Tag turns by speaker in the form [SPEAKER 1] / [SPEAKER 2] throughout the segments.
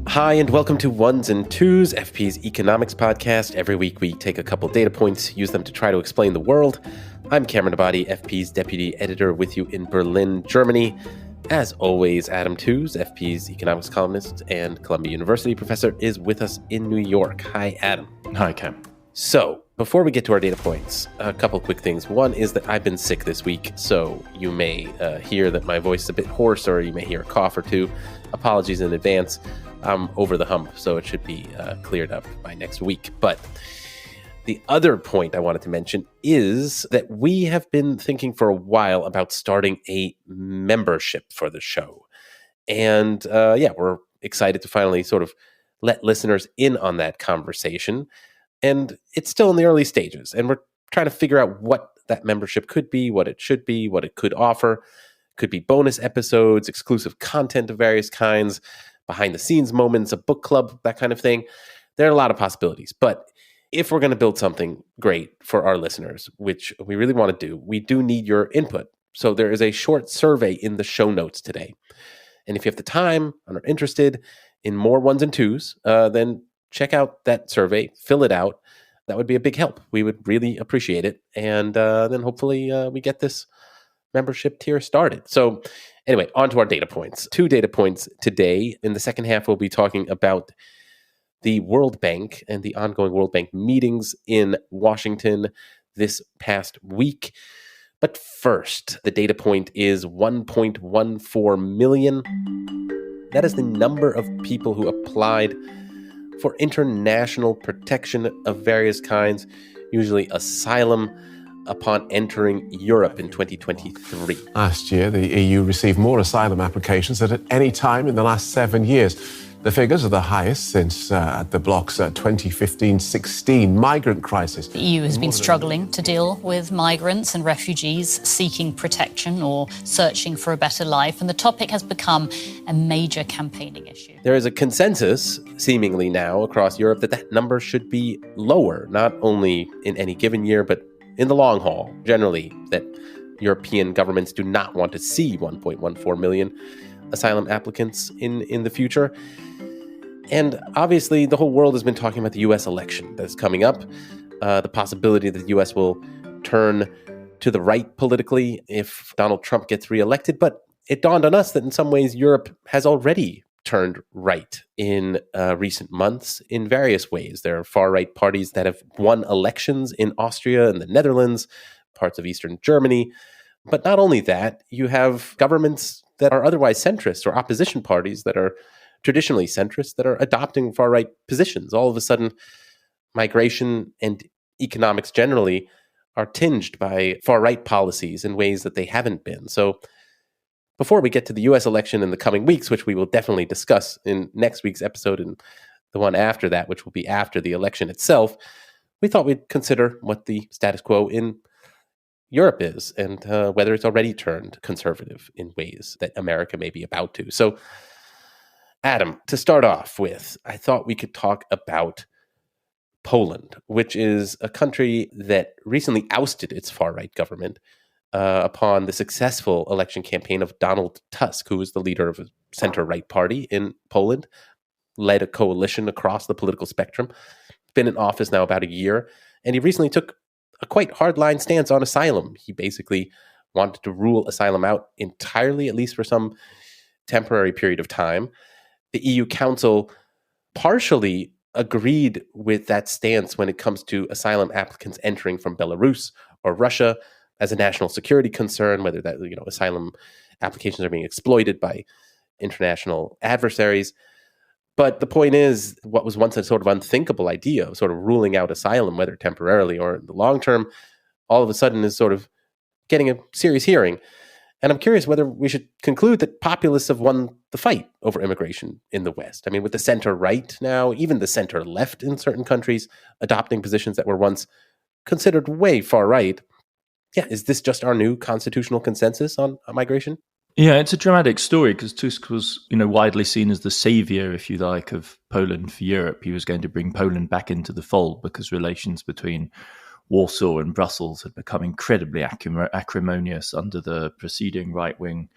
[SPEAKER 1] Hi, and welcome to Ones and Tooze, FP's economics podcast. Every week we take a couple data points, use them to try to explain the world. I'm Cameron Abadi, FP's deputy editor, with you in Berlin, Germany. As always, Adam Tooze, FP's economics columnist and Columbia University professor, is with us in New York. Hi, Adam.
[SPEAKER 2] Hi, Cam.
[SPEAKER 1] So, before we get to our data points, a couple quick things. One is that I've been sick this week, so you may hear that my voice is a bit hoarse, or you may hear a cough or two. Apologies in advance. I'm over the hump, so it should be cleared up by next week. But the other point I wanted to mention is that we have been thinking for a while about starting a membership for the show. And we're excited to finally sort of let listeners in on that conversation. And it's still in the early stages, and we're trying to figure out what that membership could be, what it should be, what it could offer. Could be bonus episodes, exclusive content of various kinds, behind-the-scenes moments, a book club, that kind of thing. There are a lot of possibilities. But if we're going to build something great for our listeners, which we really want to do, we do need your input. So there is a short survey in the show notes today. And if you have the time and are interested in more ones and twos, then check out that survey, fill it out. That would be a big help. We would really appreciate it. And then hopefully we get this membership tier started. So anyway, on to our data points. 2 data points today. In the second half, we'll be talking about the World Bank and the ongoing World Bank meetings in Washington this past week. But first, the data point is 1.14 million. That is the number of people who applied for international protection of various kinds, usually asylum, upon entering Europe in 2023.
[SPEAKER 3] Last year, the EU received more asylum applications than at any time in the last 7 years. The figures are the highest since the bloc's 2015-16 migrant crisis.
[SPEAKER 4] The EU has been struggling to deal with migrants and refugees seeking protection or searching for a better life, and the topic has become a major campaigning issue.
[SPEAKER 1] There is a consensus, seemingly now, across Europe that that number should be lower, not only in any given year, but in the long haul, generally, that European governments do not want to see 1.14 million asylum applicants in the future. And obviously, the whole world has been talking about the U.S. election that's coming up, the possibility that the U.S. will turn to the right politically if Donald Trump gets reelected. But it dawned on us that in some ways, Europe has already turned right in recent months in various ways. There are far-right parties that have won elections in Austria and the Netherlands, parts of Eastern Germany. But not only that, you have governments that are otherwise centrist, or opposition parties that are traditionally centrist, that are adopting far-right positions. All of a sudden, migration and economics generally are tinged by far-right policies in ways that they haven't been. So before we get to the U.S. election in the coming weeks, which we will definitely discuss in next week's episode and the one after that, which will be after the election itself, we thought we'd consider what the status quo in Europe is and whether it's already turned conservative in ways that America may be about to. So, Adam, to start off with, I thought we could talk about Poland, which is a country that recently ousted its far-right government upon the successful election campaign of Donald Tusk, who was the leader of a center-right party in Poland, led a coalition across the political spectrum, been in office now about a year, and he recently took a quite hardline stance on asylum. He basically wanted to rule asylum out entirely, at least for some temporary period of time. The EU Council partially agreed with that stance when it comes to asylum applicants entering from Belarus or Russia as a national security concern, whether that, asylum applications are being exploited by international adversaries. But the point is, what was once a sort of unthinkable idea of sort of ruling out asylum, whether temporarily or in the long term, all of a sudden is sort of getting a serious hearing. And I'm curious whether we should conclude that populists have won the fight over immigration in the West. I mean, with the center right now, even the center left in certain countries, adopting positions that were once considered way far right. Yeah, is this just our new constitutional consensus on migration?
[SPEAKER 2] Yeah, it's a dramatic story because Tusk was, widely seen as the savior, if you like, of Poland for Europe. He was going to bring Poland back into the fold because relations between Warsaw and Brussels had become incredibly acrimonious under the preceding right-wing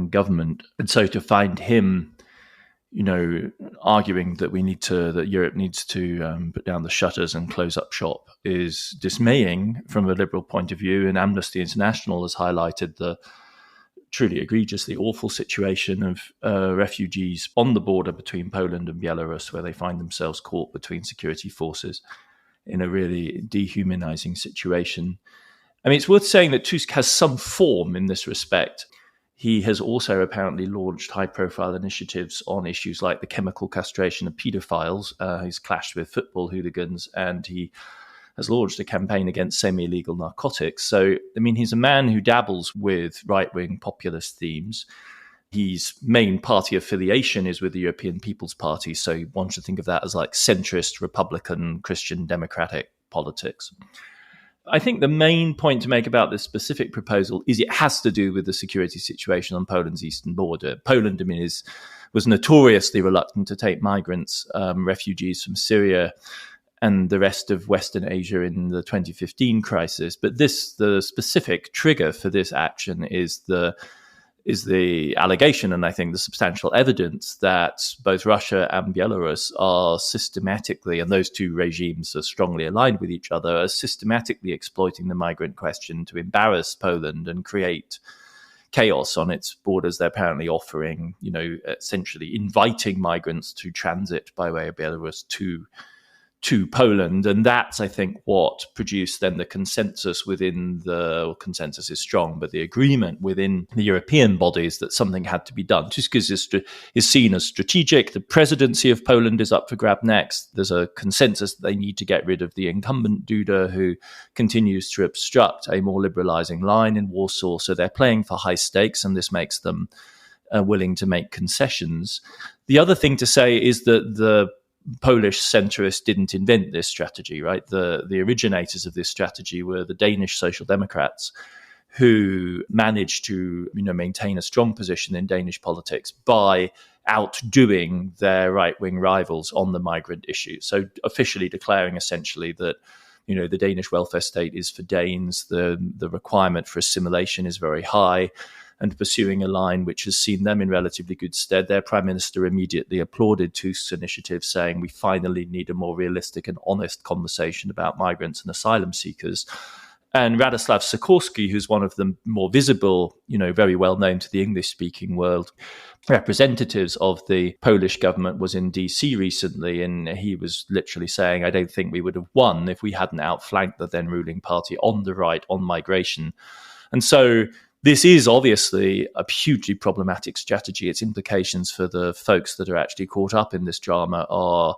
[SPEAKER 2] government. And so to find him, arguing that Europe needs to put down the shutters and close up shop is dismaying from a liberal point of view. And Amnesty International has highlighted the truly egregiously awful situation of refugees on the border between Poland and Belarus, where they find themselves caught between security forces in a really dehumanizing situation. I mean, it's worth saying that Tusk has some form in this respect. He has also apparently launched high-profile initiatives on issues like the chemical castration of paedophiles. He's clashed with football hooligans, and he has launched a campaign against semi-illegal narcotics. So, I mean, he's a man who dabbles with right-wing populist themes. His main party affiliation is with the European People's Party, so one should think of that as like centrist, Republican, Christian democratic politics. I think the main point to make about this specific proposal is it has to do with the security situation on Poland's eastern border. Poland, I mean, was notoriously reluctant to take migrants, refugees from Syria and the rest of Western Asia in the 2015 crisis. But the specific trigger for this action is the allegation, and I think the substantial evidence, that both Russia and Belarus are systematically, and those two regimes are strongly aligned with each other, are systematically exploiting the migrant question to embarrass Poland and create chaos on its borders. They're apparently offering, essentially inviting migrants to transit by way of Belarus to Poland. And that's, I think, what produced then the consensus consensus is strong, but the agreement within the European bodies that something had to be done. Tusk is seen as strategic. The presidency of Poland is up for grab next. There's a consensus that they need to get rid of the incumbent Duda, who continues to obstruct a more liberalizing line in Warsaw. So they're playing for high stakes, and this makes them willing to make concessions. The other thing to say is that the Polish centrists didn't invent this strategy, right? The originators of this strategy were the Danish Social Democrats, who managed to maintain a strong position in Danish politics by outdoing their right-wing rivals on the migrant issue. So officially declaring essentially that the Danish welfare state is for Danes, the requirement for assimilation is very high, and pursuing a line which has seen them in relatively good stead. Their prime minister immediately applauded Tusk's initiative, saying we finally need a more realistic and honest conversation about migrants and asylum seekers. And Radoslaw Sikorski, who's one of the more visible, very well known to the English-speaking world, representatives of the Polish government, was in DC recently, and he was literally saying, I don't think we would have won if we hadn't outflanked the then ruling party on the right on migration. And so this is obviously a hugely problematic strategy. Its implications for the folks that are actually caught up in this drama are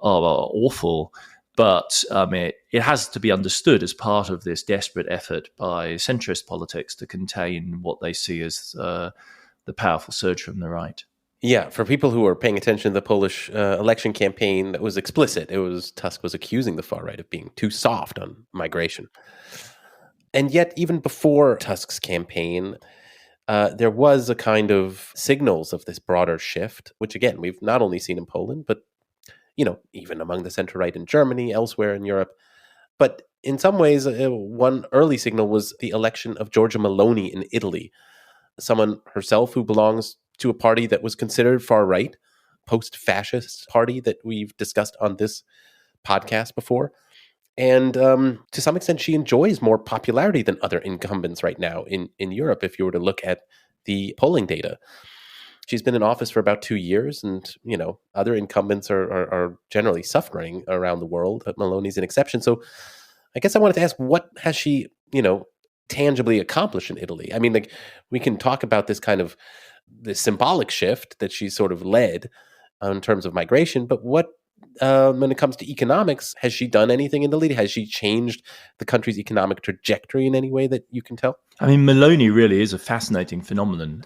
[SPEAKER 2] awful. But it has to be understood as part of this desperate effort by centrist politics to contain what they see as the powerful surge from the right.
[SPEAKER 1] Yeah, for people who are paying attention to the Polish election campaign, it was explicit. Tusk was accusing the far right of being too soft on migration. And yet, even before Tusk's campaign, there was a kind of signals of this broader shift, which, again, we've not only seen in Poland, but, even among the center-right in Germany, elsewhere in Europe. But in some ways, one early signal was the election of Giorgia Meloni in Italy, someone herself who belongs to a party that was considered far-right, post-fascist party that we've discussed on this podcast before. And to some extent, she enjoys more popularity than other incumbents right now in Europe, if you were to look at the polling data. She's been in office for about 2 years, and, other incumbents are generally suffering around the world. But Meloni's an exception. So I guess I wanted to ask, what has she, tangibly accomplished in Italy? I mean, we can talk about this kind of the symbolic shift that she sort of led in terms of migration, but what, when it comes to economics, has she done anything in Italy? Has she changed the country's economic trajectory in any way that you can tell?
[SPEAKER 2] I mean, Meloni really is a fascinating phenomenon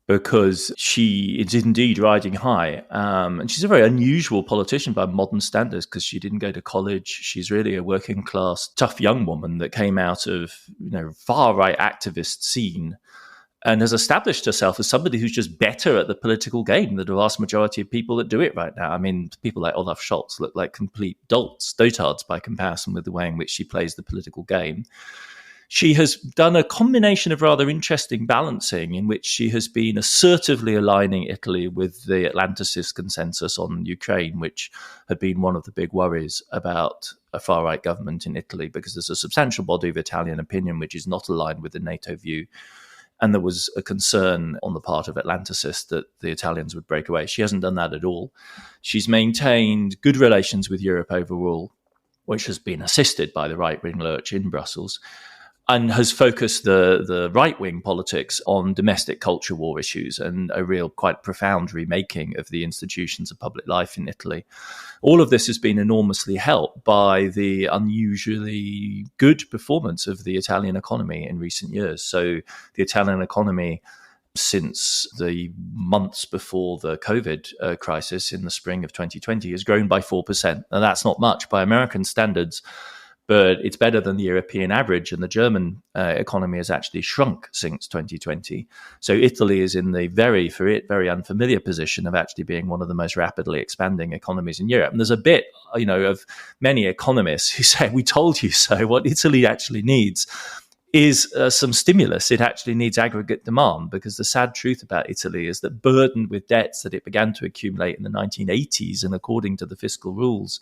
[SPEAKER 2] because she is indeed riding high. And she's a very unusual politician by modern standards because she didn't go to college. She's really a working class, tough young woman that came out of, far right activist scene and has established herself as somebody who's just better at the political game than the vast majority of people that do it right now. I mean, people like Olaf Scholz look like complete dotards by comparison with the way in which she plays the political game. she has done a combination of rather interesting balancing in which she has been assertively aligning Italy with the Atlanticist consensus on Ukraine, which had been one of the big worries about a far-right government in Italy, because there's a substantial body of Italian opinion which is not aligned with the NATO view. And there was a concern on the part of Atlanticists that the Italians would break away. She hasn't done that at all. She's maintained good relations with Europe overall, which has been assisted by the right-wing lurch in Brussels, and has focused the right-wing politics on domestic culture war issues and a real quite profound remaking of the institutions of public life in Italy. All of this has been enormously helped by the unusually good performance of the Italian economy in recent years. So the Italian economy, since the months before the COVID crisis in the spring of 2020, has grown by 4%. And that's not much by American standards, but it's better than the European average, and the German economy has actually shrunk since 2020. So Italy is in the very unfamiliar position of actually being one of the most rapidly expanding economies in Europe. And there's a bit, of many economists who say, we told you so. What Italy actually needs is some stimulus. It actually needs aggregate demand, because the sad truth about Italy is that, burdened with debts that it began to accumulate in the 1980s, and according to the fiscal rules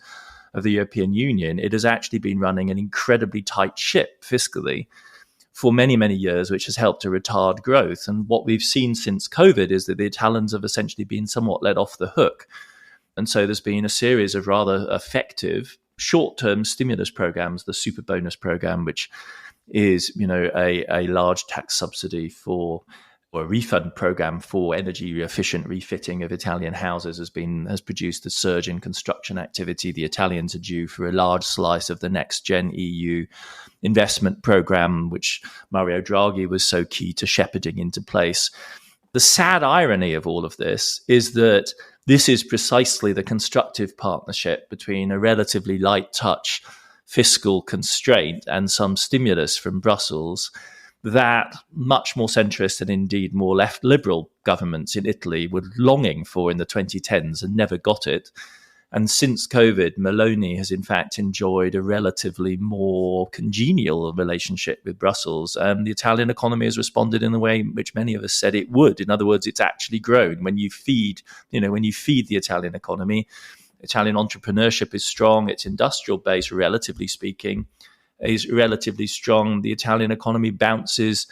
[SPEAKER 2] of the European Union, it has actually been running an incredibly tight ship fiscally for many, many years, which has helped to retard growth. And what we've seen since COVID is that the Italians have essentially been somewhat let off the hook. And so there's been a series of rather effective short-term stimulus programs, the super bonus program, which is, a large tax subsidy for, or a refund program for energy efficient refitting of Italian houses, has produced a surge in construction activity. The Italians are due for a large slice of the next gen EU investment program, which Mario Draghi was so key to shepherding into place. The sad irony of all of this is that this is precisely the constructive partnership between a relatively light touch fiscal constraint and some stimulus from Brussels that much more centrist and indeed more left liberal governments in Italy were longing for in the 2010s and never got it. And since COVID, Meloni has in fact enjoyed a relatively more congenial relationship with Brussels. The Italian economy has responded in the way in which many of us said it would. In other words, it's actually grown. When you feed the Italian economy, Italian entrepreneurship is strong. Its industrial base, relatively speaking, is relatively strong. The Italian economy bounces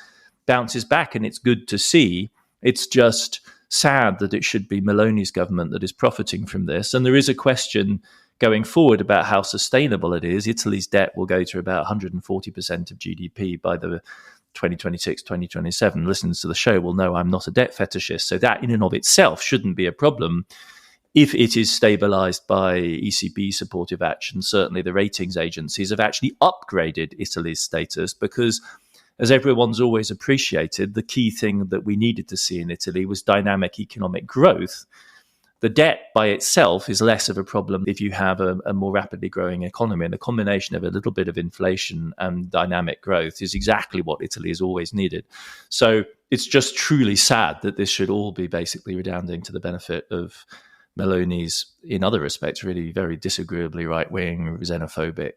[SPEAKER 2] back, and it's good to see. It's just sad that it should be Meloni's government that is profiting from this. And there is a question going forward about how sustainable it is. Italy's debt will go to about 140% of GDP by the 2026, 2027. Listeners to the show will know I'm not a debt fetishist, so that in and of itself shouldn't be a problem if it is stabilized by ECB supportive action. Certainly the ratings agencies have actually upgraded Italy's status, because, as everyone's always appreciated, the key thing that we needed to see in Italy was dynamic economic growth. The debt by itself is less of a problem if you have a more rapidly growing economy. And the combination of a little bit of inflation and dynamic growth is exactly what Italy has always needed. So it's just truly sad that this should all be basically redounding to the benefit of Meloni's, in other respects, really very disagreeably right-wing, xenophobic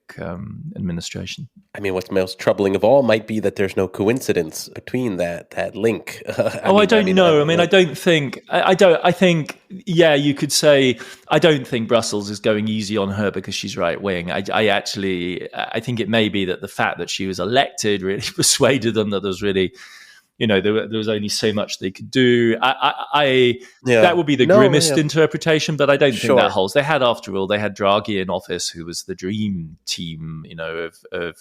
[SPEAKER 2] administration. I
[SPEAKER 1] mean, what's most troubling of all might be that there's no coincidence between that link.
[SPEAKER 2] I don't know. I think, you could say, I don't think Brussels is going easy on her because she's right-wing. I think it may be that the fact that she was elected really persuaded them that there's really, there was only so much they could do. That would be the grimmest interpretation, but I don't think that holds. They had Draghi in office, who was the dream team, of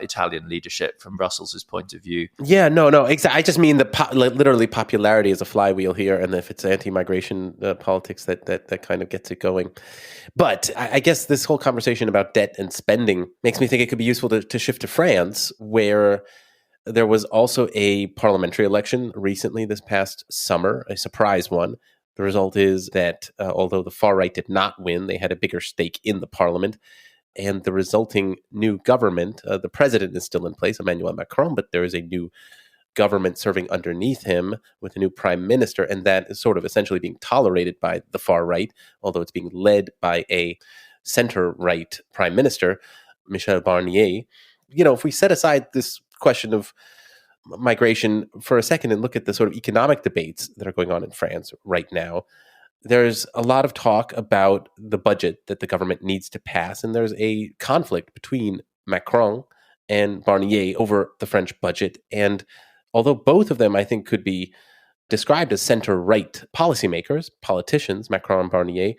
[SPEAKER 2] Italian leadership from Brussels' point of view.
[SPEAKER 1] Yeah, no, exactly. I just mean literally popularity is a flywheel here, and if it's anti-migration politics that kind of gets it going. But I guess this whole conversation about debt and spending makes me think it could be useful to shift to France, where there was also a parliamentary election recently this past summer, a surprise one. The result is that although the far right did not win, they had a bigger stake in the parliament. And the resulting new government, the president is still in place, Emmanuel Macron, but there is a new government serving underneath him with a new prime minister. And that is sort of essentially being tolerated by the far right, although it's being led by a center-right prime minister, Michel Barnier. If we set aside this question of migration for a second and look at the sort of economic debates that are going on in France right now. There's a lot of talk about the budget that the government needs to pass, and there's a conflict between Macron and Barnier over the French budget. And although both of them, I think, could be described as center-right policymakers, politicians, Macron and Barnier,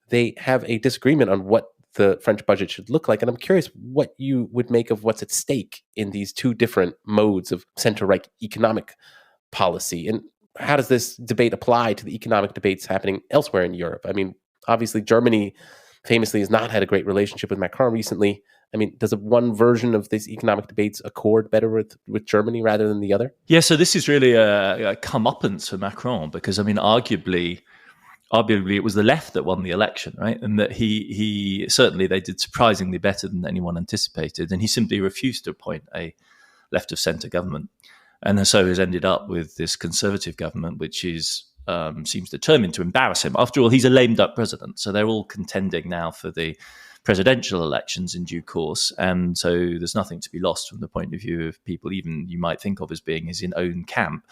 [SPEAKER 1] they have a disagreement on what the French budget should look like. And I'm curious what you would make of what's at stake in these two different modes of center-right economic policy. And how does this debate apply to the economic debates happening elsewhere in Europe? I mean, obviously, Germany famously has not had a great relationship with Macron recently. I mean, does one version of these economic debates accord better with Germany rather than the other?
[SPEAKER 2] Yeah, so this is really a comeuppance for Macron because, I mean, arguably it was the left that won the election, right? And that he certainly they did surprisingly better than anyone anticipated. And he simply refused to appoint a left of centre government. And so has ended up with this conservative government, which is seems determined to embarrass him. After all, he's a lame duck president. So they're all contending now for the presidential elections in due course. And so there's nothing to be lost from the point of view of people even you might think of as being his own camp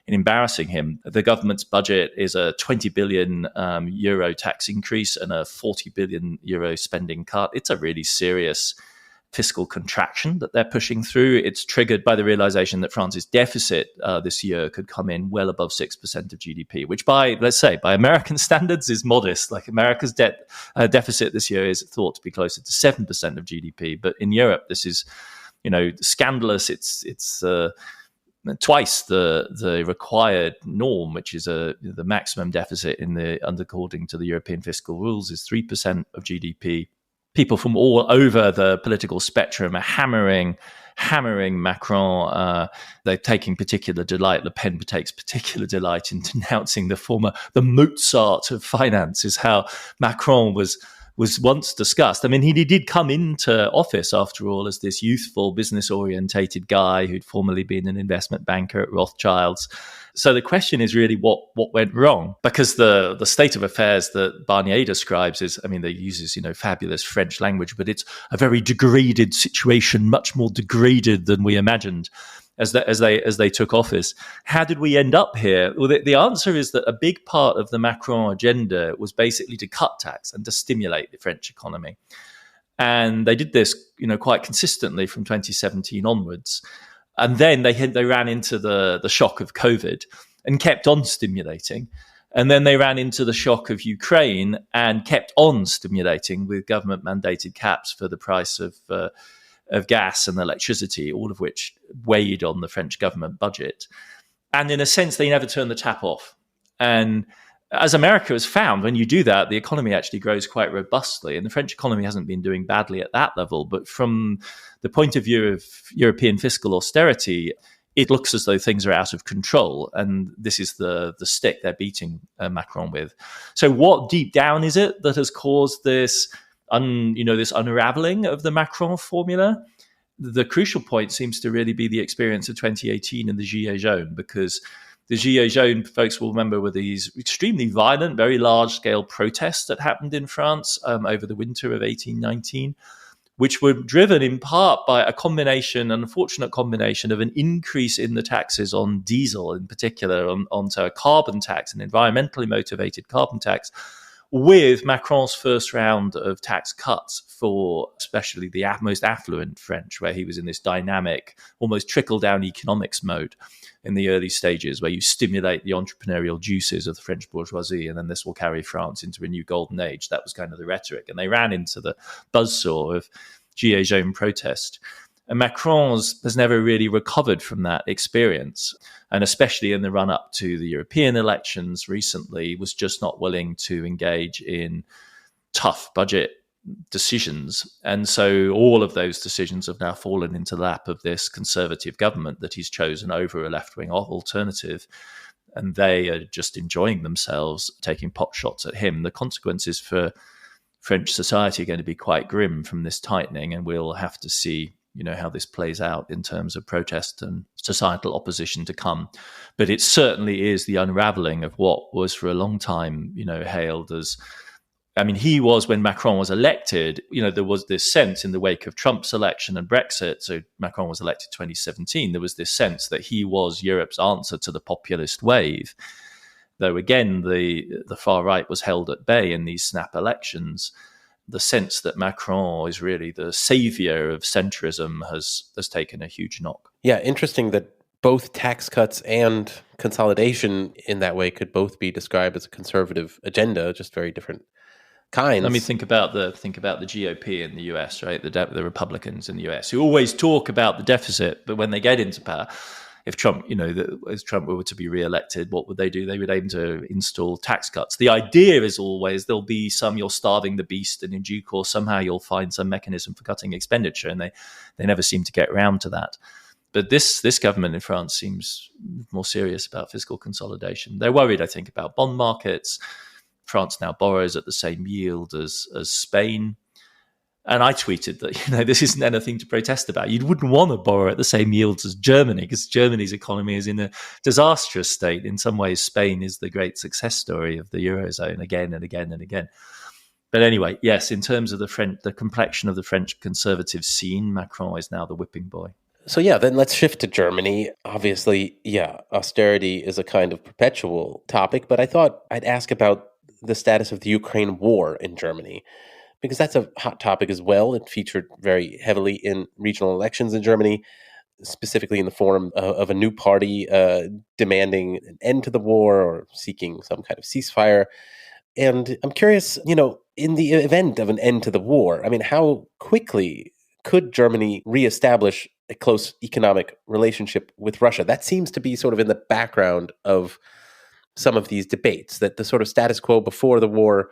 [SPEAKER 2] in embarrassing him. The government's budget is a 20 billion euro tax increase and a 40 billion euro spending cut. It's a really serious fiscal contraction that they're pushing through. It's triggered by the realization that France's deficit this year could come in well above 6% of GDP, which by American standards is modest. Like America's deficit this year is thought to be closer to 7% of GDP. But in Europe, this is, scandalous. It's twice the required norm, which is the maximum deficit according to the European fiscal rules is 3% of GDP. People from all over the political spectrum are hammering Macron. They're taking particular delight. Le Pen takes particular delight in denouncing the Mozart of finance, is how Macron was once discussed. I mean, he did come into office, after all, as this youthful, business-orientated guy who'd formerly been an investment banker at Rothschild's. So the question is really what went wrong? Because the state of affairs that Barnier describes is, I mean, they uses, fabulous French language, but it's a very degraded situation, much more degraded than we imagined as they took office. How did we end up here? Well, the answer is that a big part of the Macron agenda was basically to cut tax and to stimulate the French economy. And they did this, quite consistently from 2017 onwards. And then they ran into the shock of COVID and kept on stimulating. And then they ran into the shock of Ukraine and kept on stimulating with government-mandated caps for the price of gas and electricity, all of which weighed on the French government budget. And in a sense, they never turned the tap off. And as America has found, when you do that, the economy actually grows quite robustly. And the French economy hasn't been doing badly at that level. But from the point of view of European fiscal austerity, it looks as though things are out of control. And this is the stick they're beating Macron with. So what deep down is it that has caused this unraveling of the Macron formula? The crucial point seems to really be the experience of 2018 and the Gilets jaunes, because the Gilets jaunes, folks will remember, were these extremely violent, very large-scale protests that happened in France over the winter of 18-19, which were driven in part by an unfortunate combination of an increase in the taxes on diesel, in particular, onto a carbon tax, an environmentally motivated carbon tax, with Macron's first round of tax cuts for especially the most affluent French, where he was in this dynamic, almost trickle-down economics mode in the early stages, where you stimulate the entrepreneurial juices of the French bourgeoisie, and then this will carry France into a new golden age. That was kind of the rhetoric. And they ran into the buzzsaw of Gilets jaunes protest. And Macron has never really recovered from that experience. And especially in the run-up to the European elections recently, was just not willing to engage in tough budget decisions. And so all of those decisions have now fallen into the lap of this conservative government that he's chosen over a left-wing alternative. And they are just enjoying themselves, taking pot shots at him. The consequences for French society are going to be quite grim from this tightening, and we'll have to see how this plays out in terms of protest and societal opposition to come. But it certainly is the unraveling of what was for a long time, hailed as I mean, he was, when Macron was elected, there was this sense in the wake of Trump's election and Brexit. So Macron was elected 2017. There was this sense that he was Europe's answer to the populist wave. Though, again, the far right was held at bay in these snap elections. The sense that Macron is really the savior of centrism has taken a huge knock.
[SPEAKER 1] Yeah, interesting that both tax cuts and consolidation in that way could both be described as a conservative agenda, just very different kinds.
[SPEAKER 2] I mean, think about the GOP in the US, right? The Republicans in the US, who always talk about the deficit, but when they get into power, if Trump, as Trump were to be re-elected, what would they do? They would aim to install tax cuts. The idea is always there'll be you're starving the beast, and in due course somehow you'll find some mechanism for cutting expenditure, and they never seem to get around to that. But this government in France seems more serious about fiscal consolidation. They're worried, I think, about bond markets. France now borrows at the same yield as Spain. And I tweeted that, this isn't anything to protest about. You wouldn't want to borrow at the same yields as Germany, because Germany's economy is in a disastrous state. In some ways, Spain is the great success story of the Eurozone again and again and again. But anyway, yes, in terms of the complexion of the French conservative scene, Macron is now the whipping boy.
[SPEAKER 1] So then let's shift to Germany. Obviously, austerity is a kind of perpetual topic, but I thought I'd ask about the status of the Ukraine war in Germany, because that's a hot topic as well. It featured very heavily in regional elections in Germany, specifically in the form of a new party demanding an end to the war or seeking some kind of ceasefire. And I'm curious, in the event of an end to the war, I mean, how quickly could Germany reestablish a close economic relationship with Russia? That seems to be sort of in the background of some of these debates, that the sort of status quo before the war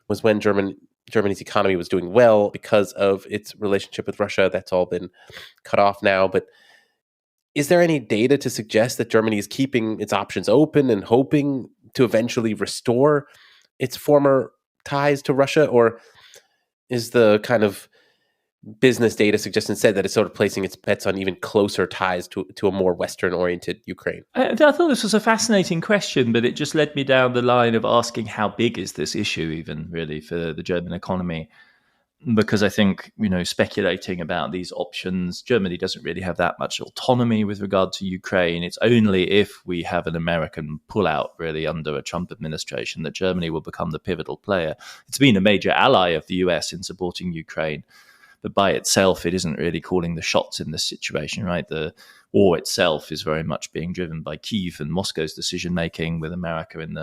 [SPEAKER 1] was when Germany's economy was doing well because of its relationship with Russia. That's all been cut off now. But is there any data to suggest that Germany is keeping its options open and hoping to eventually restore its former ties to Russia? Or is the kind of business data suggest instead that it's sort of placing its bets on even closer ties to a more Western-oriented Ukraine?
[SPEAKER 2] I thought this was a fascinating question, but it just led me down the line of asking how big is this issue even really for the German economy? Because I think, speculating about these options, Germany doesn't really have that much autonomy with regard to Ukraine. It's only if we have an American pullout really under a Trump administration that Germany will become the pivotal player. It's been a major ally of the US in supporting Ukraine, but by itself, it isn't really calling the shots in this situation, right? The war itself is very much being driven by Kyiv and Moscow's decision making, with America on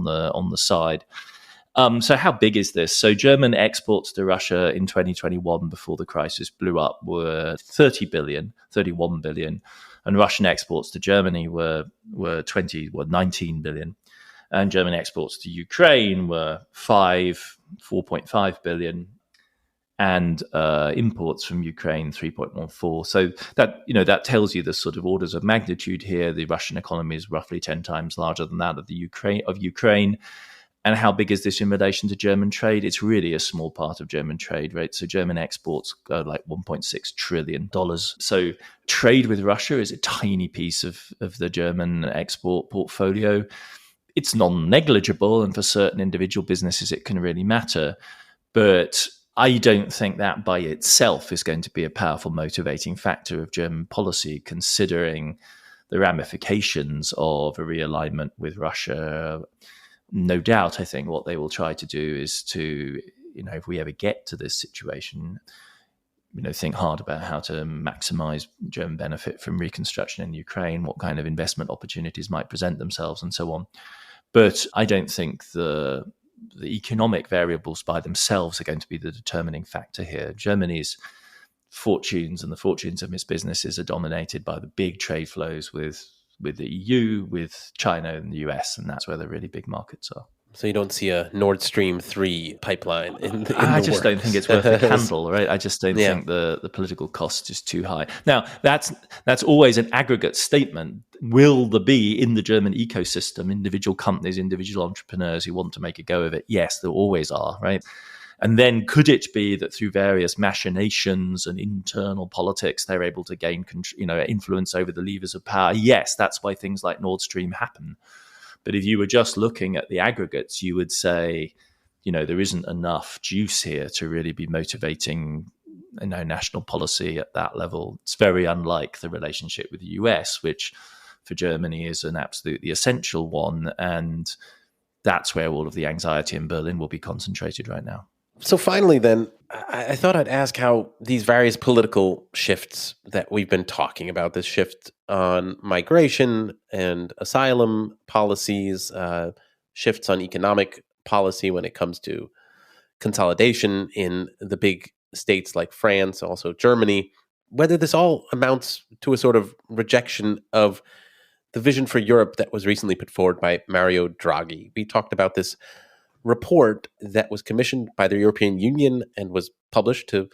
[SPEAKER 2] the side. So how big is this? So German exports to Russia in 2021, before the crisis blew up, were 31 billion, and Russian exports to Germany were 19 billion, and German exports to Ukraine were 4.5 billion. And imports from Ukraine 3.14. So that tells you the sort of orders of magnitude here. The Russian economy is roughly 10 times larger than that of Ukraine. And how big is this in relation to German trade? It's really a small part of German trade, right? So German exports go like $1.6 trillion. So trade with Russia is a tiny piece of the German export portfolio. It's non-negligible, and for certain individual businesses, it can really matter. But I don't think that by itself is going to be a powerful motivating factor of German policy, considering the ramifications of a realignment with Russia. No doubt, I think what they will try to do is to, if we ever get to this situation, think hard about how to maximize German benefit from reconstruction in Ukraine, what kind of investment opportunities might present themselves, and so on. But I don't think the economic variables by themselves are going to be the determining factor here. Germany's fortunes and the fortunes of its businesses are dominated by the big trade flows with the EU, with China and the US, and that's where the really big markets are.
[SPEAKER 1] So you don't see a Nord Stream 3 pipeline in the
[SPEAKER 2] I just
[SPEAKER 1] war.
[SPEAKER 2] don't think it's worth a candle, right? I just don't think the political cost is too high. Now, that's always an aggregate statement. Will there be in the German ecosystem individual companies, individual entrepreneurs who want to make a go of it? Yes, there always are, right? And then could it be that through various machinations and internal politics, they're able to gain influence over the levers of power? Yes, that's why things like Nord Stream happen. But if you were just looking at the aggregates, you would say, there isn't enough juice here to really be motivating national policy at that level. It's very unlike the relationship with the US, which for Germany is an absolutely essential one. And that's where all of the anxiety in Berlin will be concentrated right now.
[SPEAKER 1] So finally, then, I thought I'd ask how these various political shifts that we've been talking about, this shift on migration and asylum policies, shifts on economic policy when it comes to consolidation in the big states like France, also Germany, whether this all amounts to a sort of rejection of the vision for Europe that was recently put forward by Mario Draghi. We talked about this report that was commissioned by the European Union and was published to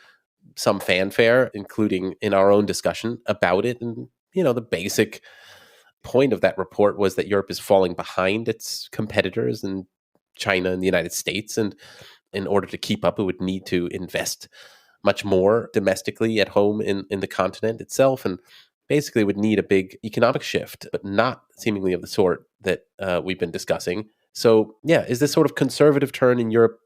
[SPEAKER 1] some fanfare, including in our own discussion about it. And, the basic point of that report was that Europe is falling behind its competitors in China and the United States. And in order to keep up, it would need to invest much more domestically at home in the continent itself. And basically would need a big economic shift, but not seemingly of the sort that we've been discussing. So, is this sort of conservative turn in Europe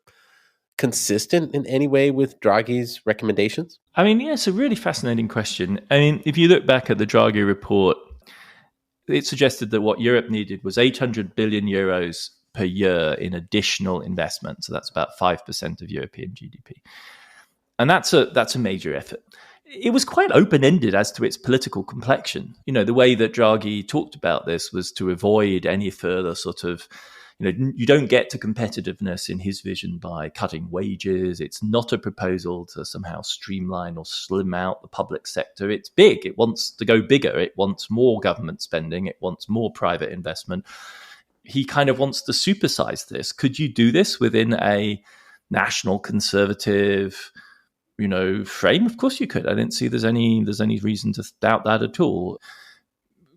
[SPEAKER 1] consistent in any way with Draghi's recommendations?
[SPEAKER 2] I mean, it's a really fascinating question. I mean, if you look back at the Draghi report, it suggested that what Europe needed was 800 billion euros per year in additional investment. So that's about 5% of European GDP. And that's a major effort. It was quite open-ended as to its political complexion. The way that Draghi talked about this was to avoid any further sort of, you don't get to competitiveness in his vision by cutting wages. It's not a proposal to somehow streamline or slim out the public sector. It's big. It wants to go bigger. It wants more government spending. It wants more private investment. He kind of wants to supersize this. Could you do this within a national conservative frame? Of course you could. I didn't see there's any reason to doubt that at all.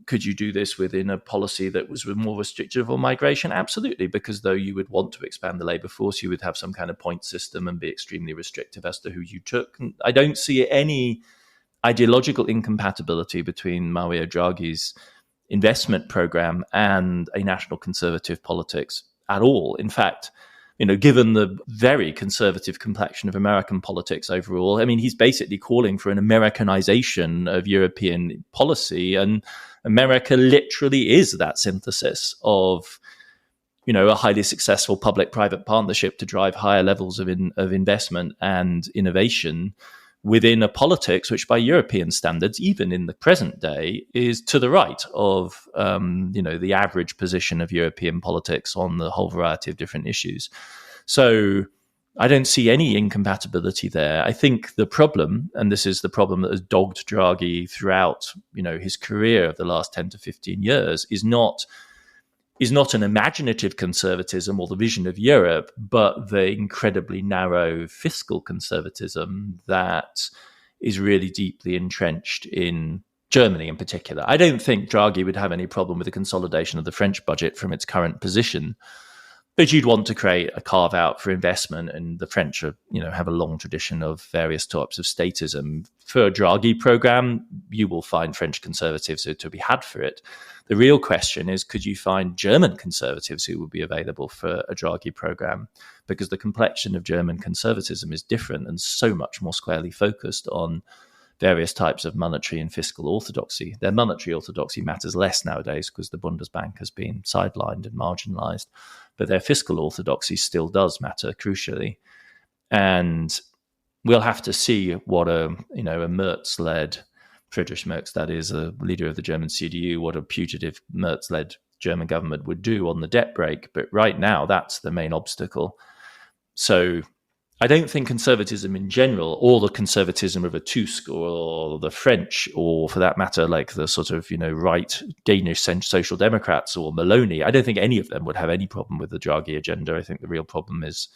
[SPEAKER 2] Could you do this within a policy that was more restrictive on migration? Absolutely, because though you would want to expand the labour force, you would have some kind of point system and be extremely restrictive as to who you took. And I don't see any ideological incompatibility between Mario Draghi's investment programme and a national conservative politics at all. In fact, given the very conservative complexion of American politics overall, I mean, he's basically calling for an Americanization of European policy. And America literally is that synthesis of, a highly successful public-private partnership to drive higher levels of investment and innovation within a politics which by European standards, even in the present day, is to the right of, the average position of European politics on the whole variety of different issues. So I don't see any incompatibility there. I think the problem, and this is the problem that has dogged Draghi throughout, his career of the last 10 to 15 years, is not an imaginative conservatism or the vision of Europe, but the incredibly narrow fiscal conservatism that is really deeply entrenched in Germany in particular. I don't think Draghi would have any problem with the consolidation of the French budget from its current position, but you'd want to create a carve out for investment, and the French are, have a long tradition of various types of statism. For a Draghi program, you will find French conservatives to be had for it. The real question is, could you find German conservatives who would be available for a Draghi program? Because the complexion of German conservatism is different and so much more squarely focused on various types of monetary and fiscal orthodoxy. Their monetary orthodoxy matters less nowadays because the Bundesbank has been sidelined and marginalized, but their fiscal orthodoxy still does matter crucially. And we'll have to see what a Merz-led, Friedrich Merz, that is a leader of the German CDU, what a putative Merz-led German government would do on the debt brake. But right now, that's the main obstacle. So I don't think conservatism in general, or the conservatism of a Tooze or the French, or for that matter, like the sort of, right Danish social democrats or Maloney, I don't think any of them would have any problem with the Draghi agenda. I think the real problem is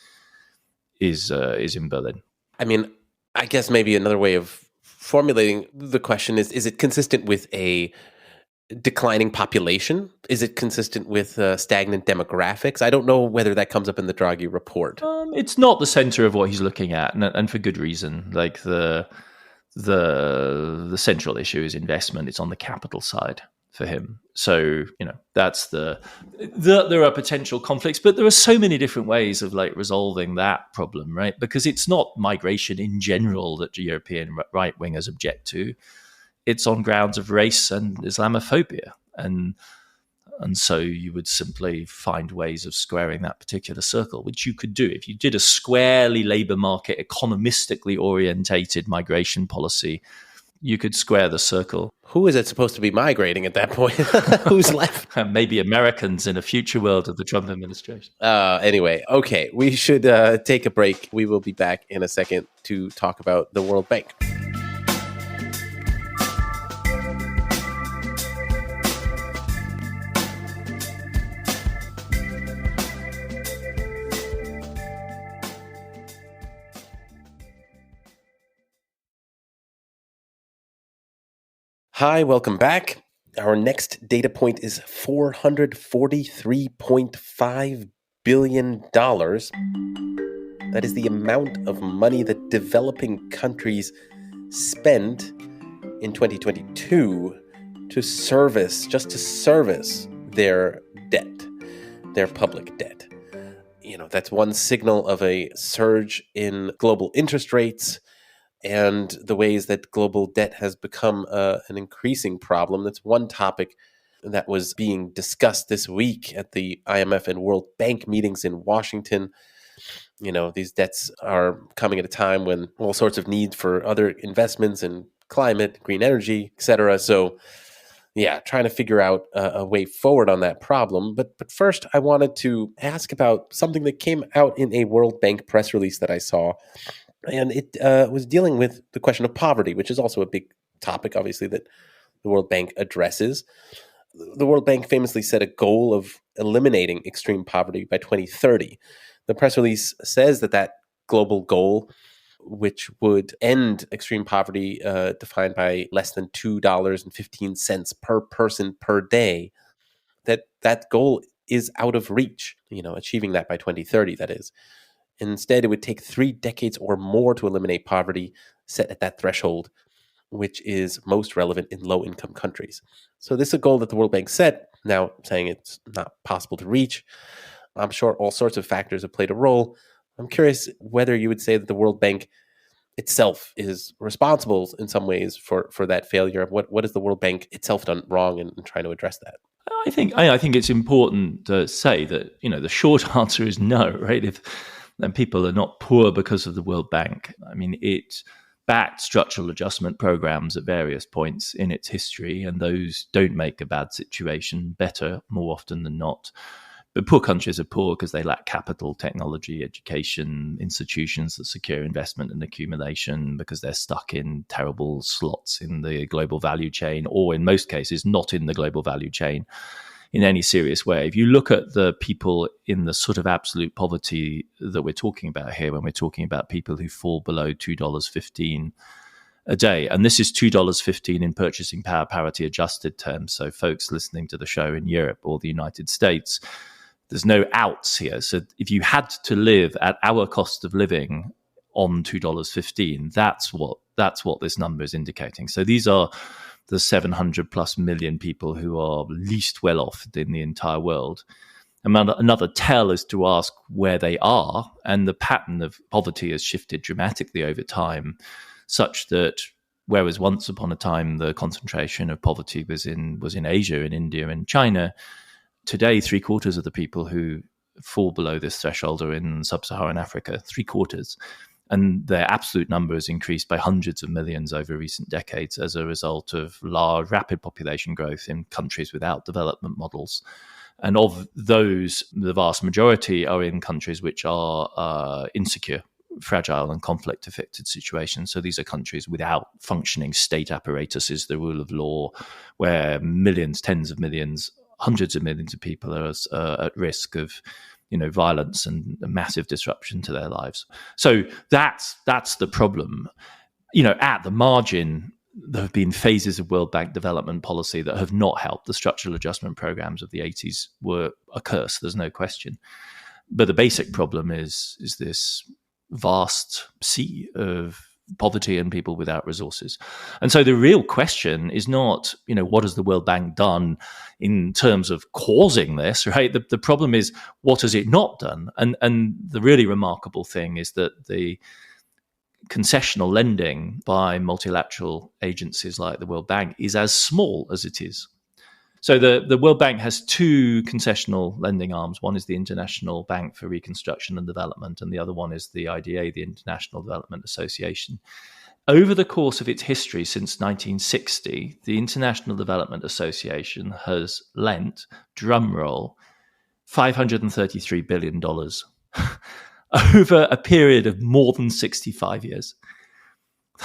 [SPEAKER 2] in Berlin.
[SPEAKER 1] I mean, I guess maybe another way of formulating the question is it consistent with a declining population? Is it consistent with stagnant demographics? I don't know whether that comes up in the Draghi report.
[SPEAKER 2] It's not the center of what he's looking at, and for good reason. Like the central issue is investment. It's on the capital side for him. So, that's there are potential conflicts, but there are so many different ways of resolving that problem, right? Because it's not migration in general that the European right wingers object to. It's on grounds of race and Islamophobia. And so you would simply find ways of squaring that particular circle, which you could do. If you did a squarely labour market, economistically orientated migration policy, you could square the circle.
[SPEAKER 1] Who is it supposed to be migrating at that point? Who's left?
[SPEAKER 2] Maybe Americans in a future world of the Trump administration.
[SPEAKER 1] Anyway, okay, we should take a break. We will be back in a second to talk about the World Bank. Hi, welcome back. Our next data point is $443.5 billion. That is the amount of money that developing countries spend in 2022 to service their debt, their public debt. That's one signal of a surge in global interest rates and the ways that global debt has become an increasing problem. That's one topic that was being discussed this week at the IMF and World Bank meetings in Washington. These debts are coming at a time when all sorts of needs for other investments in climate, green energy, etc. So, trying to figure out a way forward on that problem. But first, I wanted to ask about something that came out in a World Bank press release that I saw. And it was dealing with the question of poverty, which is also a big topic, obviously, that the World Bank addresses. The World Bank famously set a goal of eliminating extreme poverty by 2030. The press release says that global goal, which would end extreme poverty defined by less than $2.15 per person per day, that goal is out of reach, achieving that by 2030, that is. Instead, it would take 3 decades or more to eliminate poverty set at that threshold, which is most relevant in low-income countries. So this is a goal that the World Bank set, now saying it's not possible to reach. I'm sure all sorts of factors have played a role. I'm curious whether you would say that the World Bank itself is responsible in some ways for that failure. What has the World Bank itself done wrong in trying to address that?
[SPEAKER 2] I think it's important to say that, the short answer is no, right? And people are not poor because of the World Bank. I mean, it backed structural adjustment programs at various points in its history, and those don't make a bad situation better more often than not. But poor countries are poor because they lack capital, technology, education, institutions that secure investment and accumulation, because they're stuck in terrible slots in the global value chain, or in most cases, not in the global value chain in any serious way. If you look at the people in the sort of absolute poverty that we're talking about here, when we're talking about people who fall below $2.15 a day, and this is $2.15 in purchasing power parity adjusted terms. So folks listening to the show in Europe or the United States, there's no outs here. So if you had to live at our cost of living on $2.15, that's what this number is indicating. So these are the 700 plus million people who are least well off in the entire world. Another tell is to ask where they are, and the pattern of poverty has shifted dramatically over time, such that whereas once upon a time the concentration of poverty was in Asia, in India and China, today 3/4 of the people who fall below this threshold are in sub-Saharan Africa, 3/4. And their absolute number has increased by hundreds of millions over recent decades as a result of large, rapid population growth in countries without development models. And of those, the vast majority are in countries which are insecure, fragile and conflict-affected situations. So these are countries without functioning state apparatuses, the rule of law, where millions, tens of millions, hundreds of millions of people are at risk of violence and a massive disruption to their lives. So that's the problem. At the margin, there have been phases of World Bank development policy that have not helped. The structural adjustment programs of the 80s were a curse, there's no question. But the basic problem is this vast sea of poverty and people without resources. And so the real question is not, what has the World Bank done in terms of causing this, right? The problem is, what has it not done? And the really remarkable thing is that the concessional lending by multilateral agencies like the World Bank is as small as it is. So the World Bank has two concessional lending arms. One is the International Bank for Reconstruction and Development, and the other one is the IDA, the International Development Association. Over the course of its history since 1960, the International Development Association has lent, drumroll, $533 billion over a period of more than 65 years.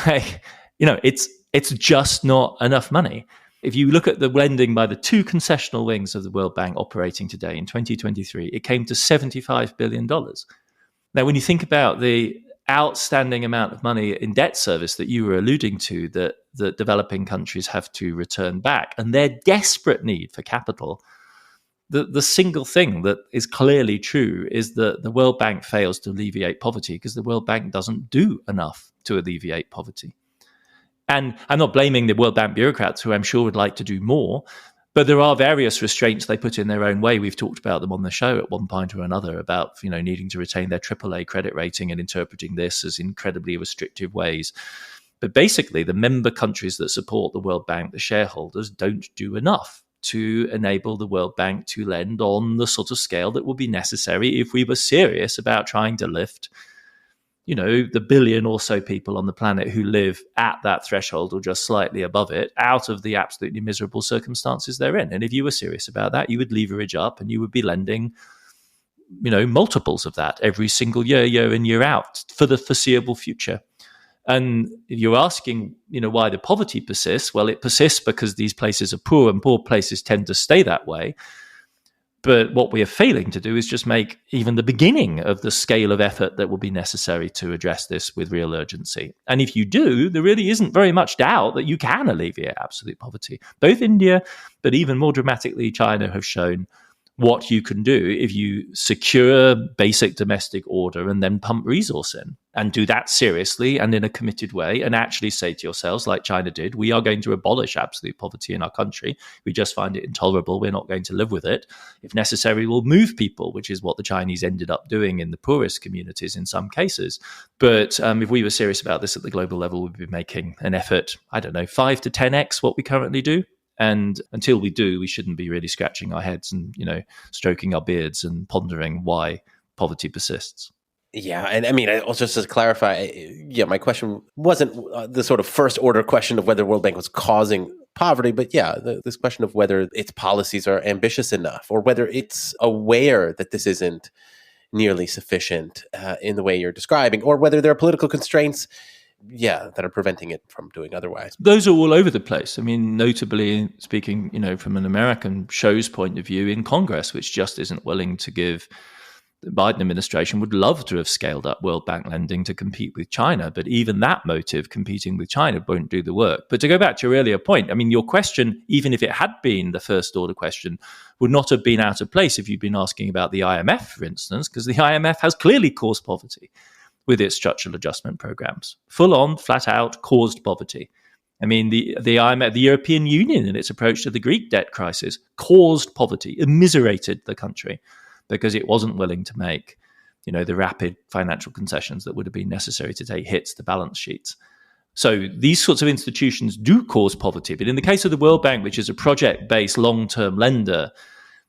[SPEAKER 2] It's just not enough money. If you look at the lending by the two concessional wings of the World Bank operating today in 2023, it came to $75 billion. Now, when you think about the outstanding amount of money in debt service that you were alluding to that developing countries have to return back and their desperate need for capital, the single thing that is clearly true is that the World Bank fails to alleviate poverty because the World Bank doesn't do enough to alleviate poverty. And I'm not blaming the World Bank bureaucrats, who I'm sure would like to do more, but there are various restraints they put in their own way. We've talked about them on the show at one point or another about, needing to retain their AAA credit rating and interpreting this as incredibly restrictive ways. But basically, the member countries that support the World Bank, the shareholders, don't do enough to enable the World Bank to lend on the sort of scale that would be necessary if we were serious about trying to lift the billion or so people on the planet who live at that threshold or just slightly above it out of the absolutely miserable circumstances they're in. And if you were serious about that, you would leverage up and you would be lending, multiples of that every single year in, year out for the foreseeable future. And if you're asking, why the poverty persists, well, it persists because these places are poor and poor places tend to stay that way. But what we are failing to do is just make even the beginning of the scale of effort that will be necessary to address this with real urgency. And if you do, there really isn't very much doubt that you can alleviate absolute poverty. Both India, but even more dramatically, China have shown what you can do if you secure basic domestic order and then pump resource in and do that seriously and in a committed way and actually say to yourselves, like China did, we are going to abolish absolute poverty in our country. We just find it intolerable. We're not going to live with it. If necessary, we'll move people, which is what the Chinese ended up doing in the poorest communities in some cases. But if we were serious about this at the global level, we'd be making an effort, 5 to 10x what we currently do. And until we do, we shouldn't be really scratching our heads and, stroking our beards and pondering why poverty persists.
[SPEAKER 1] Yeah, and also just to clarify, my question wasn't the sort of first order question of whether World Bank was causing poverty, but this question of whether its policies are ambitious enough or whether it's aware that this isn't nearly sufficient in the way you're describing, or whether there are political constraints that are preventing it from doing otherwise.
[SPEAKER 2] Those are all over the place. Notably speaking, from an American show's point of view in Congress, which just isn't willing to give. The Biden administration would love to have scaled up World Bank lending to compete with China, but even that motive, competing with China, won't do the work. But to go back to your earlier point, your question, even if it had been the first order question, would not have been out of place if you'd been asking about the IMF, for instance, because the IMF has clearly caused poverty with its structural adjustment programs. Full on, flat out, caused poverty. The IMF, the European Union, in its approach to the Greek debt crisis, caused poverty, immiserated the country because it wasn't willing to make, the rapid financial concessions that would have been necessary to take hits to balance sheets. So these sorts of institutions do cause poverty. But in the case of the World Bank, which is a project-based long-term lender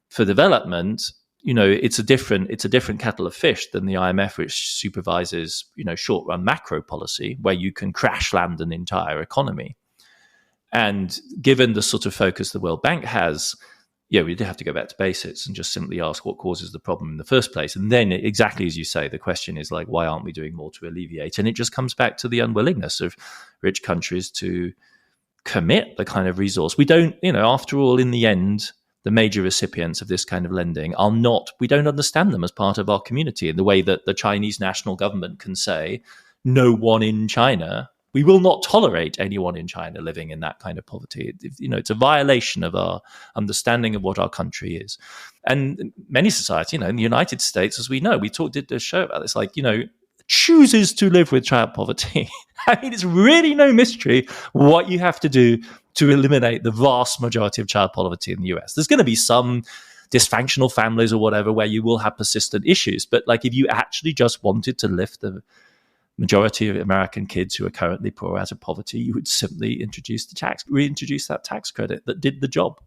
[SPEAKER 2] for development, it's a different kettle of fish than the IMF, which supervises, short-run macro policy, where you can crash land an entire economy. And given the sort of focus the World Bank has, we do have to go back to basics and just simply ask what causes the problem in the first place. And then, exactly as you say, the question is why aren't we doing more to alleviate? And it just comes back to the unwillingness of rich countries to commit the kind of resource. We don't, after all, in the end, the major recipients of this kind of lending we don't understand them as part of our community in the way that the Chinese national government can say, no one in China, we will not tolerate anyone in China living in that kind of poverty. It's a violation of our understanding of what our country is. And many societies, in the United States, as we know, did a show about this, chooses to live with child poverty. I mean, it's really no mystery what you have to do to eliminate the vast majority of child poverty in the US. There's going to be some dysfunctional families or whatever where you will have persistent issues. But like if you actually just wanted to lift the majority of American kids who are currently poor out of poverty, you would simply reintroduce that tax credit that did the job.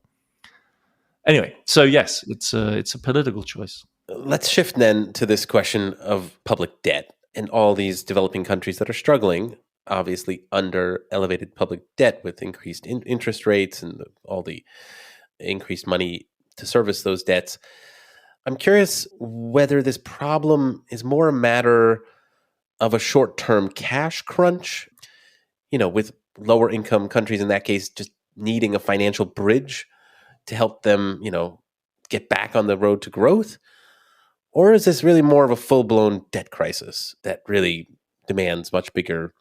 [SPEAKER 2] Anyway, so yes, it's a political choice.
[SPEAKER 1] Let's shift then to this question of public debt and all these developing countries that are struggling, obviously under elevated public debt with increased interest rates and all the increased money to service those debts. I'm curious whether this problem is more a matter of a short-term cash crunch, with lower income countries in that case just needing a financial bridge to help them, get back on the road to growth? Or is this really more of a full-blown debt crisis that really demands much bigger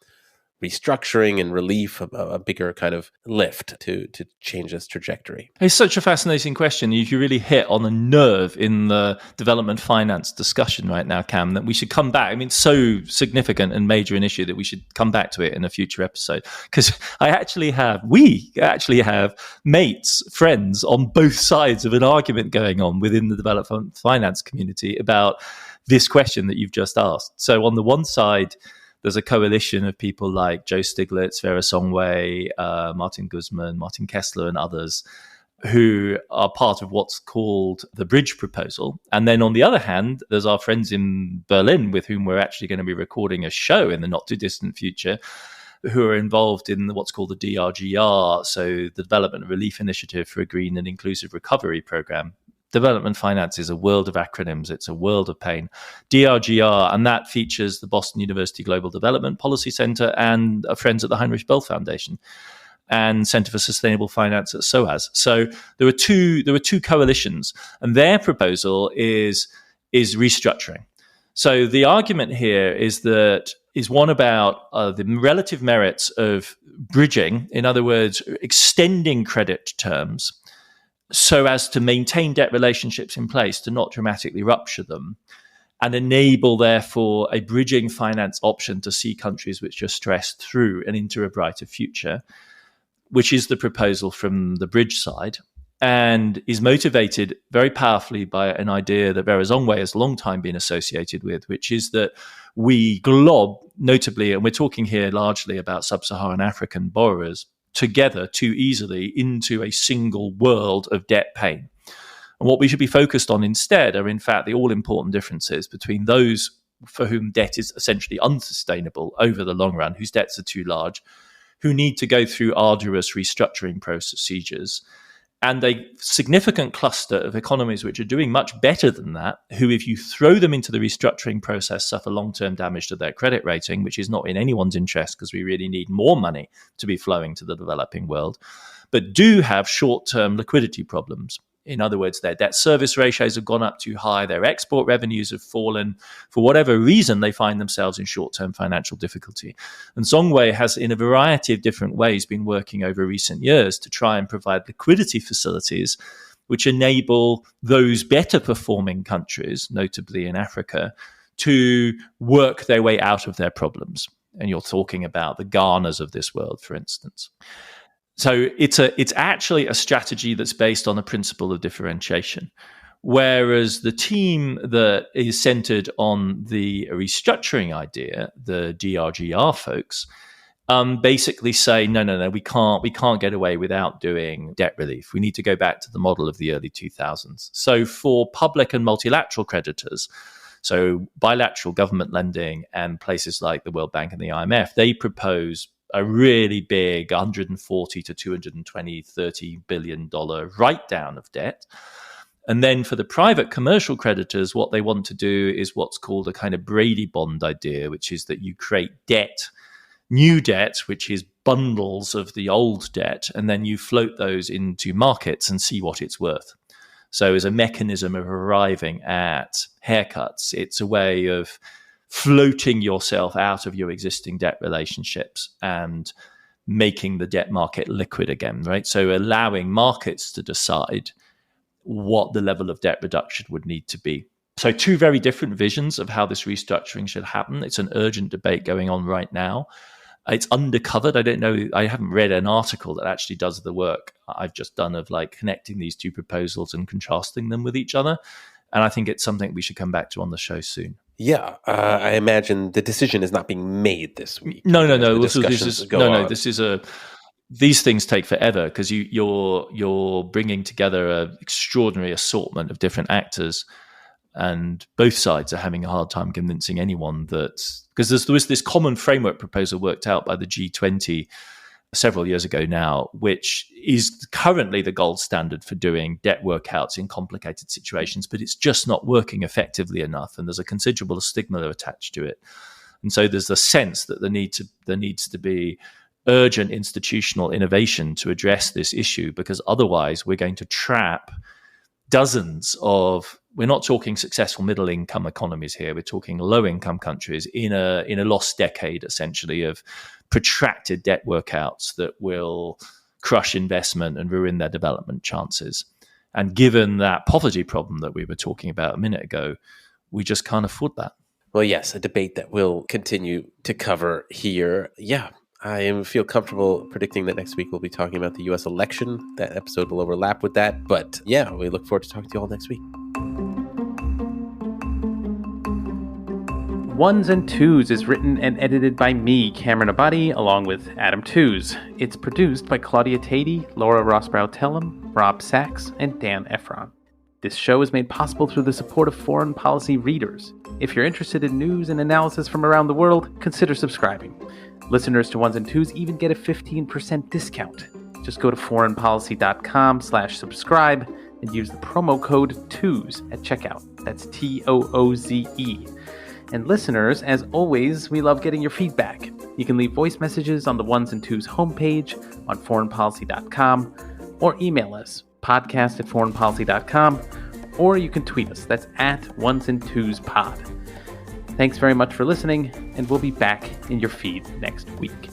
[SPEAKER 1] restructuring and relief, a bigger kind of lift to change this trajectory?
[SPEAKER 2] It's such a fascinating question. You really hit on a nerve in the development finance discussion right now, Cam, that we should come back. I mean, it's so significant and major an issue that we should come back to it in a future episode. Because we actually have mates, friends on both sides of an argument going on within the development finance community about this question that you've just asked. So on the one side, there's a coalition of people like Joe Stiglitz, Vera Songway, Martin Guzman, Martin Kessler, and others who are part of what's called the bridge proposal. And then on the other hand, there's our friends in Berlin with whom we're actually going to be recording a show in the not too distant future, who are involved in what's called the DRGR, so the Development and Relief Initiative for a Green and Inclusive Recovery Program. Development finance is a world of acronyms. It's a world of pain. DRGR, and that features the Boston University Global Development Policy Center and our friends at the Heinrich Böll Foundation and Center for Sustainable Finance at SOAS. So there were two coalitions, and their proposal is restructuring. So the argument here is one about the relative merits of bridging, in other words, extending credit terms, so as to maintain debt relationships in place, to not dramatically rupture them, and enable, therefore, a bridging finance option to see countries which are stressed through and into a brighter future, which is the proposal from the bridge side, and is motivated very powerfully by an idea that Vera Songway has long time been associated with, which is that we glob, notably, and we're talking here largely about sub-Saharan African borrowers, together too easily into a single world of debt pain. And what we should be focused on instead are, in fact, the all-important differences between those for whom debt is essentially unsustainable over the long run, whose debts are too large, who need to go through arduous restructuring procedures, and a significant cluster of economies which are doing much better than that, who, if you throw them into the restructuring process, suffer long-term damage to their credit rating, which is not in anyone's interest because we really need more money to be flowing to the developing world, but do have short-term liquidity problems. In other words, their debt service ratios have gone up too high, their export revenues have fallen. For whatever reason, they find themselves in short-term financial difficulty. And Songway has, in a variety of different ways, been working over recent years to try and provide liquidity facilities which enable those better performing countries, notably in Africa, to work their way out of their problems. And you're talking about the Ghanas of this world, for instance. So it's actually a strategy that's based on a principle of differentiation, whereas the team that is centered on the restructuring idea, the DRGR folks, basically say, no, we can't get away without doing debt relief. We need to go back to the model of the early 2000s. So for public and multilateral creditors, so bilateral government lending and places like the World Bank and the IMF, they propose a really big 140 to 220, $30 billion write-down of debt. And then for the private commercial creditors, what they want to do is what's called a kind of Brady bond idea, which is that you create debt, new debt, which is bundles of the old debt, and then you float those into markets and see what it's worth. So as a mechanism of arriving at haircuts, it's a way of floating yourself out of your existing debt relationships and making the debt market liquid again, right? So allowing markets to decide what the level of debt reduction would need to be. So two very different visions of how this restructuring should happen. It's an urgent debate going on right now. It's undercovered. I don't know. I haven't read an article that actually does the work I've just done of like connecting these two proposals and contrasting them with each other. And I think it's something we should come back to on the show soon.
[SPEAKER 1] Yeah, I imagine the decision is not being made this week.
[SPEAKER 2] No. These things take forever because you're bringing together an extraordinary assortment of different actors. And both sides are having a hard time convincing anyone that, because there was this common framework proposal worked out by the G20 several years ago now, which is currently the gold standard for doing debt workouts in complicated situations, but it's just not working effectively enough. And there's a considerable stigma attached to it. And so there's the sense that there needs to be urgent institutional innovation to address this issue, because otherwise we're going to trap dozens of, we're not talking successful middle income economies here, we're talking low income countries in a lost decade essentially of protracted debt workouts that will crush investment and ruin their development chances. And given that poverty problem that we were talking about a minute ago, we just can't afford that.
[SPEAKER 1] Well, yes, a debate that we'll continue to cover here. Yeah, I feel comfortable predicting that next week we'll be talking about the U.S. election. That episode will overlap with that. But yeah, we look forward to talking to you all next week.
[SPEAKER 5] Ones and Tooze is written and edited by me, Cameron Abadi, along with Adam Tooze. It's produced by Claudia Tatey, Laura Rosbrow-Tellem, Rob Sachs, and Dan Efron. This show is made possible through the support of foreign policy readers. If you're interested in news and analysis from around the world, consider subscribing. Listeners to Ones and Tooze even get a 15% discount. Just go to foreignpolicy.com/subscribe and use the promo code TOOZE at checkout. That's TOOZE. And listeners, as always, we love getting your feedback. You can leave voice messages on the Ones and Tooze homepage on foreignpolicy.com, or email us, podcast@foreignpolicy.com, or you can tweet us. That's @OnesandTwozePod. Thanks very much for listening, and we'll be back in your feed next week.